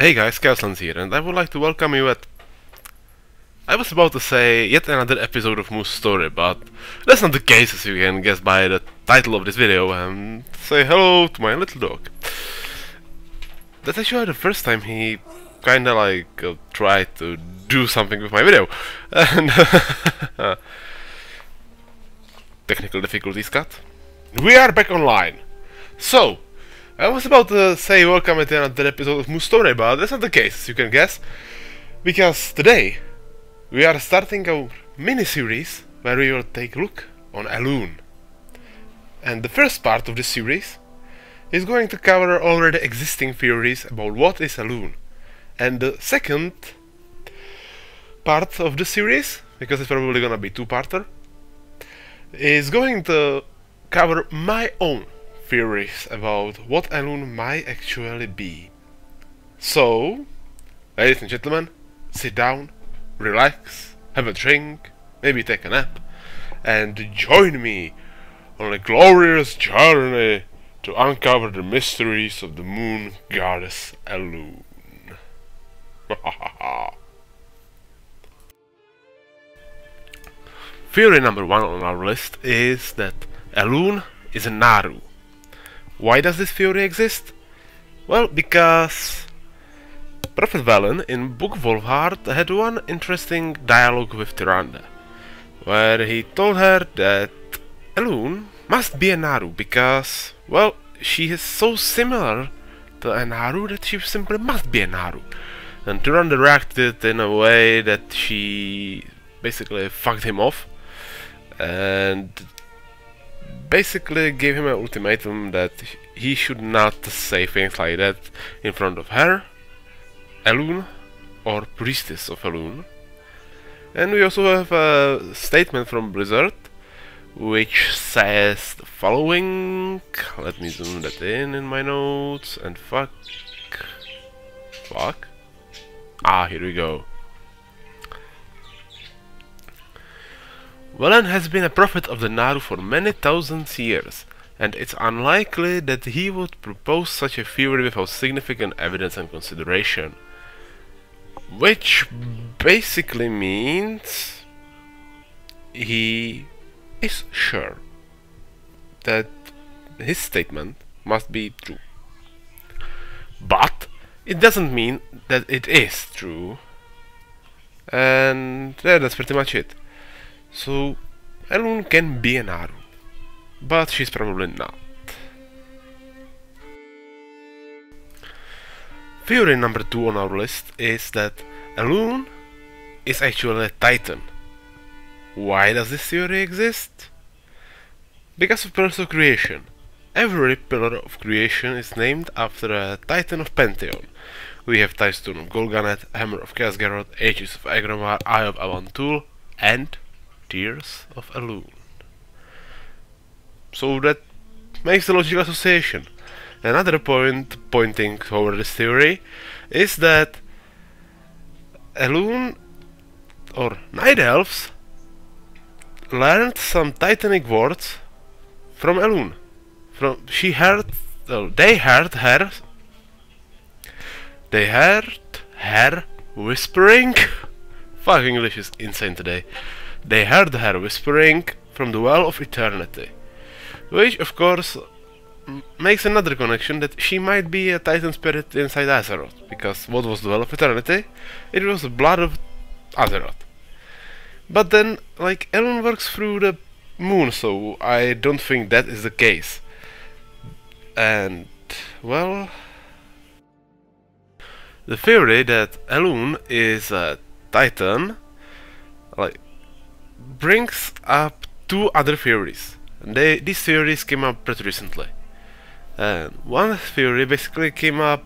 Hey guys, Chaoslands here, and I would like to welcome you at... I was about to say yet another episode of Moo's story, but that's not the case, as you can guess by the title of this video, and say hello to my little dog. That's actually the first time he kinda like tried to do something with my video, and technical difficulties cut. We are back online! So, I was about to say welcome at another episode of Moo's story, but that's not the case, as you can guess, because today we are starting a mini-series where we will take a look on Elune. And the first part of this series is going to cover already existing theories about what is Elune. And the second part of the series, because it's probably gonna be two-parter, is going to cover my own theories about what Elune might actually be. So, ladies and gentlemen, sit down, relax, have a drink, maybe take a nap, and join me on a glorious journey to uncover the mysteries of the moon goddess Elune. Theory number one on our list is that Elune is a Naru. Why does this theory exist? Well, because Prophet Velen in Book Wolfheart had one interesting dialogue with Tyrande, where he told her that Elune must be a Naru because, well, she is so similar to a Naru that she simply must be a Naru. And Tyrande reacted in a way that she basically fucked him off and basically gave him an ultimatum that he should not say things like that in front of her, Elune, or priestess of Elune. And we also have a statement from Blizzard which says the following. Let me zoom that in my notes and fuck. Here we go. Velen has been a prophet of the Naru for many thousand years, and it's unlikely that he would propose such a theory without significant evidence and consideration. Which basically means he is sure that his statement must be true. But it doesn't mean that it is true. And yeah, that's pretty much it. So, Elune can be a Naru, but she's probably not. Theory number two on our list is that Elune is actually a Titan. Why does this theory exist? Because of pillars of creation. Every pillar of creation is named after a Titan of Pantheon. We have Stone of Golganet, Hammer of Khazgarroth, Aegis of Agromar, Eye of Avantul, and Tears of Elune. So that makes a logical association. Another point pointing toward this theory is that Elune, or Night Elves, learned some Titanic words from Elune. They heard her whispering. Fuck, English is insane today. They heard her whispering from the Well of Eternity, which of course makes another connection that she might be a Titan spirit inside Azeroth, because what was the Well of Eternity? It was the blood of Azeroth. But then, like, Elune works through the moon, so I don't think that is the case. And, well, the theory that Elune is a Titan, like, brings up two other theories. And these theories came up pretty recently. And one theory basically came up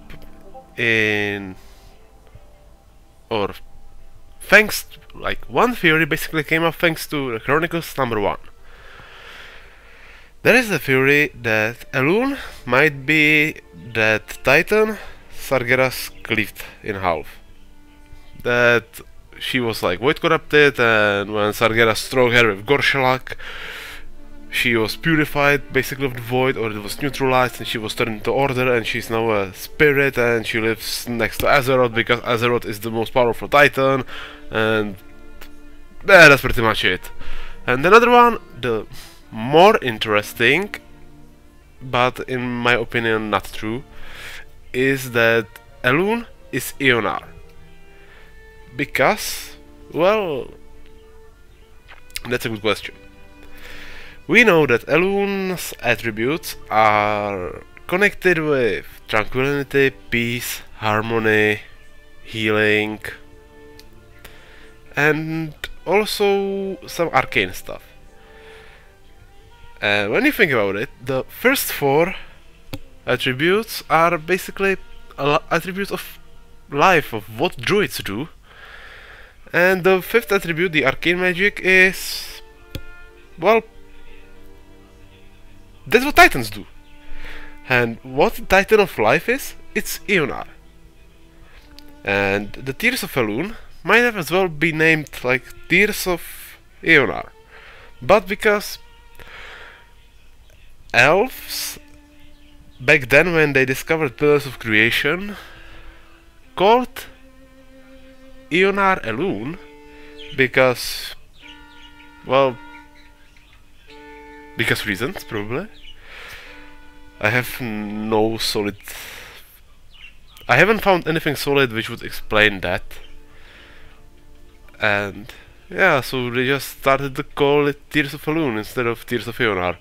one theory basically came up thanks to Chronicles number 1. There is a theory that Elune might be that Titan Sargeras cleaved in half. That she was like void corrupted, and when Sargeras struck her with Gorshalak, she was purified basically of the void, or it was neutralized and she was turned into order, and she's now a spirit and she lives next to Azeroth because Azeroth is the most powerful titan, and yeah, that's pretty much it. And another one, the more interesting, but in my opinion not true, is that Elune is Ionar. Because, well, that's a good question. We know that Elune's attributes are connected with tranquility, peace, harmony, healing, and also some arcane stuff. When you think about it, the first four attributes are basically attributes of life, of what druids do. And the fifth attribute, the arcane magic, is, well, that's what titans do. And what the titan of life is, it's Ionar. And the Tears of Elune might have as well be named like Tears of Ionar. But because elves, back then when they discovered Pillars of Creation, called Ionar Elune because, well, because reasons, probably. I have no solid... I haven't found anything solid which would explain that. And yeah, so they just started to call it Tears of Elune instead of Tears of Ionar.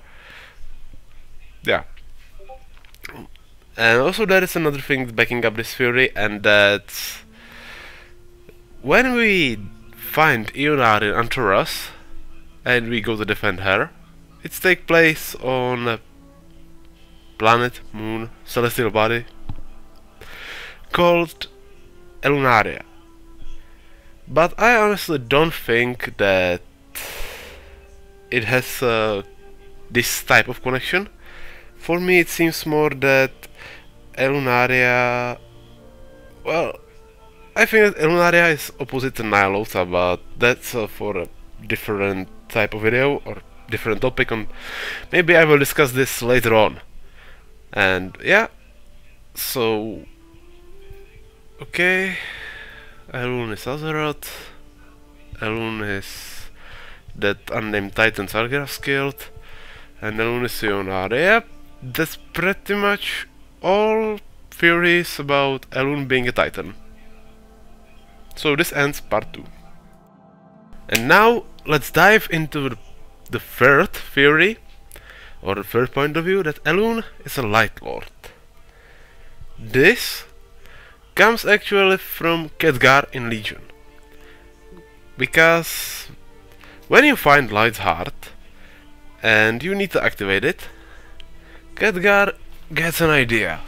Yeah. And also there is another thing backing up this theory, and that when we find Ionar in Antaras and we go to defend her, it takes place on a planet, moon, celestial body called Elunaria. But I honestly don't think that it has this type of connection. For me it seems more that Elunaria... well, I think that Elunaria is opposite to Nihilota, but that's for a different type of video or different topic, and maybe I will discuss this later on. And yeah, so okay, Elune is Azeroth, Elune is that unnamed titan Sargeras killed, and Elune is Ionar. Yep, that's pretty much all theories about Elune being a titan. So this ends part 2. And now let's dive into the third theory, or the third point of view, that Elune is a Light Lord. This comes actually from Khadgar in Legion. Because when you find Light's Heart and you need to activate it, Khadgar gets an idea.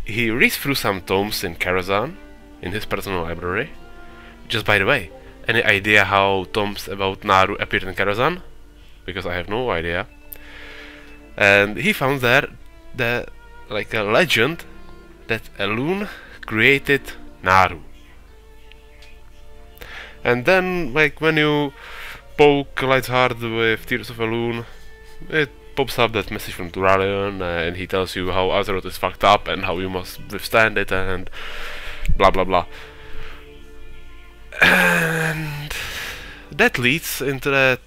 He reads through some tomes in Karazhan, in his personal library. Just by the way, any idea how tomes about Naru appeared in Karazhan? Because I have no idea. And he found there like a legend that Elune created Naru. And then, like, when you poke Light's Heart with Tears of Elune, it pops up that message from Turalion, and he tells you how Azeroth is fucked up and how you must withstand it and blah blah blah. And that leads into that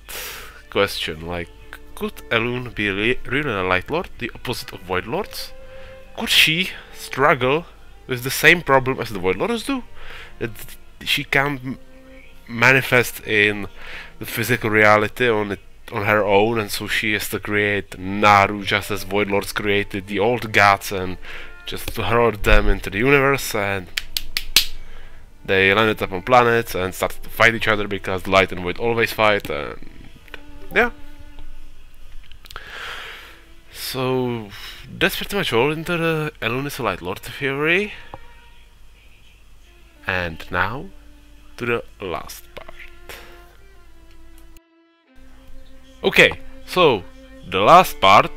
question, like, could Elune be really a Light Lord, the opposite of Void Lords? Could she struggle with the same problem as the Void Lords do? That she can't manifest in the physical reality on her own, and so she has to create Naru just as Void Lords created the old gods and just hurled them into the universe, and they landed up on planets and started to fight each other because Light and Void always fight, and yeah. So that's pretty much all into the Elune is a Light Lord theory. And now to the last part. Okay, so the last part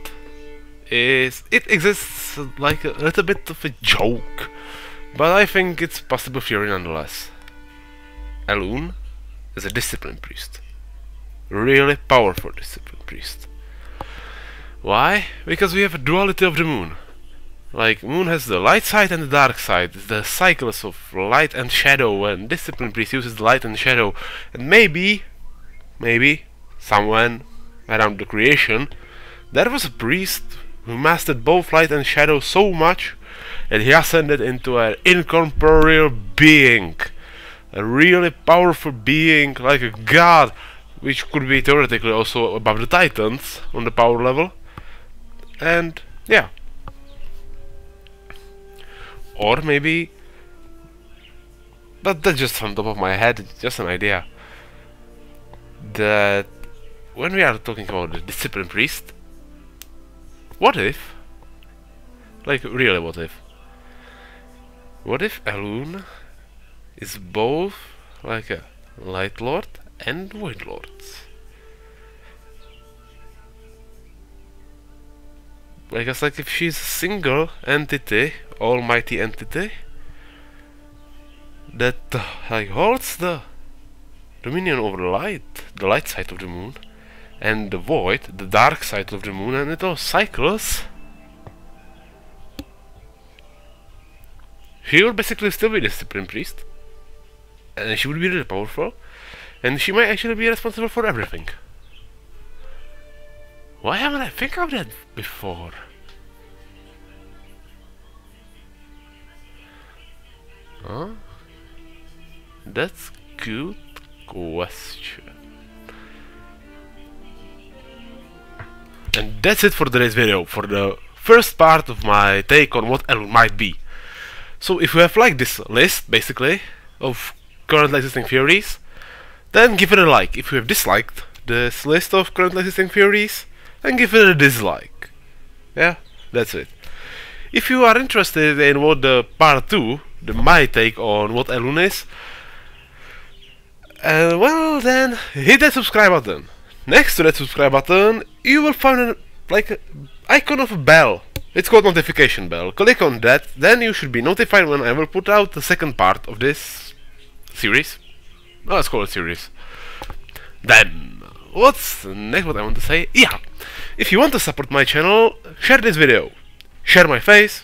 is, it exists like a little bit of a joke, but I think it's possible theory nonetheless. Elune is a discipline priest. Really powerful discipline priest. Why? Because we have a duality of the moon. Like, moon has the light side and the dark side. It's the cycles of light and shadow, and Discipline Priest uses the light and shadow. And maybe, someone around the creation, there was a priest who mastered both light and shadow so much that he ascended into an incorporeal being. A really powerful being, like a god, which could be theoretically also above the Titans on the power level. And yeah. Or maybe, but that's just on top of my head, it's just an idea, that when we are talking about the Discipline Priest, what if, like really what if Elune is both like a Light Lord and Void Lord? I guess like if she's a single entity, almighty entity, that like holds the dominion over the light side of the moon, and the void, the dark side of the moon, and it all cycles, she will basically still be the Supreme Priest, and she will be really powerful, and she might actually be responsible for everything. Why haven't I think of that before? Huh? That's good question. And that's it for today's video, for the first part of my take on what Elune might be. So if you have liked this list, basically, of currently existing theories, then give it a like. If you have disliked this list of currently existing theories, then give it a dislike. Yeah, that's it. If you are interested in what the part 2, my take on what Elune is, well then, hit that subscribe button. Next to that subscribe button, you will find an icon of a bell. It's called notification bell. Click on that, then you should be notified when I will put out the second part of this series. Oh, let's call it series. Then, what's next what I want to say? Yeah, if you want to support my channel, share this video. Share my face,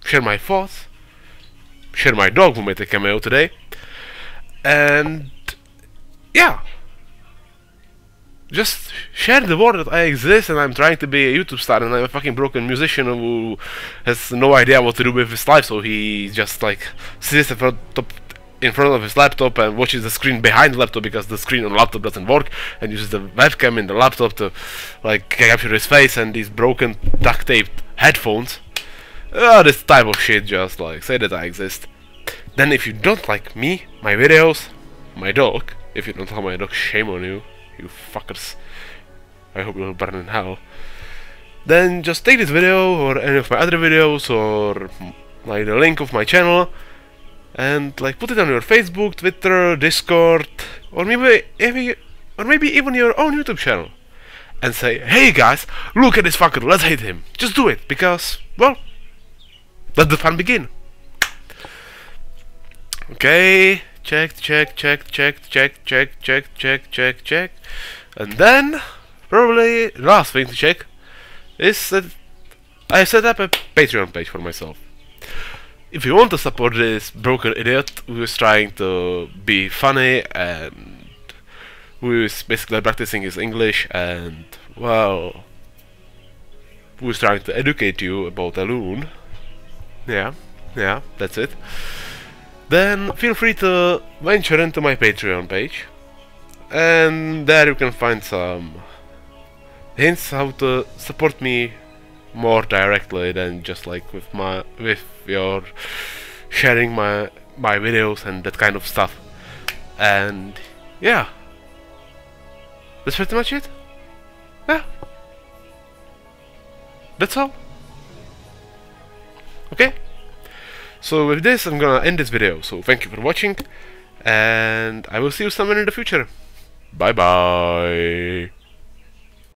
share my thoughts, share my dog who made a cameo today, and yeah, just share the word that I exist and I'm trying to be a YouTube star and I'm a fucking broken musician who has no idea what to do with his life, so he just like sits in front of his laptop and watches the screen behind the laptop because the screen on the laptop doesn't work, and uses the webcam in the laptop to like capture his face and these broken duct taped headphones. This type of shit, just like say that I exist. Then if you don't like me, my videos, my dog, if you don't like my dog, shame on you, you fuckers. I hope you'll burn in hell. Then just take this video or any of my other videos or like the link of my channel and like put it on your Facebook, Twitter, Discord, or maybe even your own YouTube channel, and say, hey guys, look at this fucker, let's hate him. Just do it, because, well, let the fun begin. Okay, check. And then, probably, the last thing to check is that I set up a Patreon page for myself. If you want to support this broken idiot who is trying to be funny and who is basically practicing his English and, well, who is trying to educate you about Elune, yeah, that's it, then feel free to venture into my Patreon page, and there you can find some hints how to support me more directly than just like with your sharing my videos and that kind of stuff. And yeah, that's pretty much it. Yeah, that's all. Okay, so with this I'm gonna end this video, so thank you for watching and I will see you somewhere in the future. Bye bye.